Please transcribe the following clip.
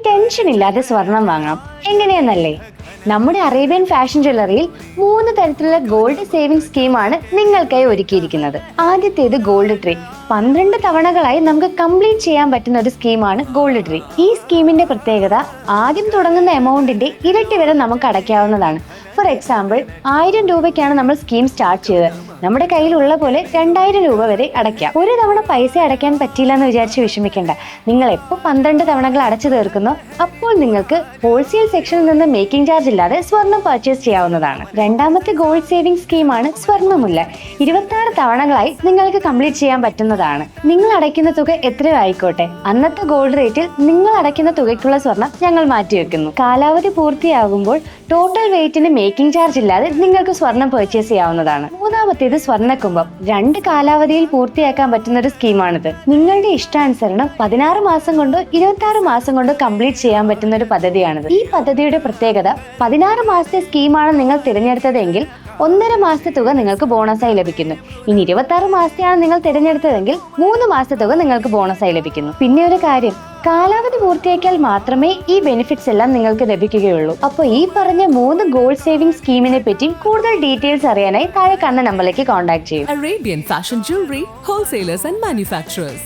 Tension ഇല്ലാതെ സ്വർണം വാങ്ങാം. എങ്ങനെയെന്നല്ലേ? നമ്മുടെ അറേബ്യൻ ഫാഷൻ ജ്വല്ലറിയിൽ 3 തരത്തിലുള്ള ഗോൾഡ് സേവിംഗ് സ്കീമാണ് നിങ്ങൾക്കായി ഒരുക്കിയിരിക്കുന്നത്. ആദ്യത്തേത് ഗോൾഡ് ട്രീ. 12 തവണകളായി നമുക്ക് കംപ്ലീറ്റ് ചെയ്യാൻ പറ്റുന്ന ഒരു സ്കീമാണ് ഗോൾഡ് ട്രീ. ഈ സ്കീമിന്റെ പ്രത്യേകത, ആദ്യം തുടങ്ങുന്ന എമൗണ്ടിന്റെ ഇരട്ടി വരെ നമുക്ക് അടയ്ക്കാവുന്നതാണ്. ഫോർ എക്സാമ്പിൾ, 1000 രൂപയ്ക്കാണ് നമ്മൾ സ്കീം സ്റ്റാർട്ട് ചെയ്തത്. നമ്മുടെ കയ്യിലുള്ള പോലെ 2000 രൂപ വരെ അടയ്ക്കാം. ഒരു തവണ പൈസ അടയ്ക്കാൻ പറ്റില്ല എന്ന് വിചാരിച്ച് വിഷമിക്കേണ്ട. നിങ്ങൾ എപ്പോൾ 12 തവണകൾ അടച്ചു തീർക്കുന്നോ അപ്പോൾ നിങ്ങൾക്ക് ഹോൾസെയിൽ സെക്ഷനിൽ നിന്ന് മേക്കിംഗ് ചാർജ് ഇല്ലാതെ സ്വർണം പർച്ചേസ് ചെയ്യാവുന്നതാണ്. രണ്ടാമത്തെ ഗോൾഡ് സേവിംഗ് സ്കീമാണ് സ്വർണ്ണമുല്ല. 26 തവണകളായി നിങ്ങൾക്ക് കംപ്ലീറ്റ് ചെയ്യാൻ പറ്റുന്നതാണ്. നിങ്ങൾ അടയ്ക്കുന്ന തുക എത്രയോ ആയിക്കോട്ടെ, അന്നത്തെ ഗോൾഡ് റേറ്റിൽ നിങ്ങൾ അടയ്ക്കുന്ന തുകയ്ക്കുള്ള സ്വർണം ഞങ്ങൾ മാറ്റിവെക്കുന്നു. കാലാവധി പൂർത്തിയാകുമ്പോൾ ടോട്ടൽ വെയിറ്റിന് മേക്കിംഗ് ചാർജ് ഇല്ലാതെ നിങ്ങൾക്ക് സ്വർണം പർച്ചേസ് ചെയ്യാവുന്നതാണ്. മൂന്നാമത്തേത് സ്വർണ്ണക്കുംഭം. 2 കാലാവധിയിൽ പൂർത്തിയാക്കാൻ പറ്റുന്ന ഒരു സ്കീമാണിത്. നിങ്ങളുടെ ഇഷ്ടാനുസരണം 16 മാസം കൊണ്ടോ 26 മാസം കൊണ്ടോ കംപ്ലീറ്റ് ചെയ്യാൻ പറ്റുന്ന ഒരു പദ്ധതിയാണിത്. ഈ പദ്ധതിയുടെ പ്രത്യേകത, 16 മാസത്തെ സ്കീമാണ് നിങ്ങൾ തിരഞ്ഞെടുത്തതെങ്കിൽ 1.5 മാസത്തെ തുക നിങ്ങൾക്ക് ബോണസായി ലഭിക്കുന്നു. ഇനി 26 മാസത്തെയാണ് നിങ്ങൾ തിരഞ്ഞെടുത്തതെങ്കിൽ 3 മാസത്തെ തുക നിങ്ങൾക്ക് ബോണസായി ലഭിക്കുന്നു. പിന്നെ ഒരു കാര്യം, കാലാവധി പൂർത്തിയാക്കിയാൽ മാത്രമേ ഈ ബെനിഫിറ്റ്സ് എല്ലാം നിങ്ങൾക്ക് ലഭിക്കുകയുള്ളൂ. അപ്പോൾ ഈ പറഞ്ഞ 3 ഗോൾഡ് സേവിംഗ് സ്കീമിനെ പറ്റി കൂടുതൽ ഡീറ്റെയിൽസ് അറിയാനായി താഴെ കാണുന്ന നമ്പറിലേക്ക് കോൺടാക്ട് ചെയ്യും. Arabian Fashion Jewelry Wholesalers and Manufacturers.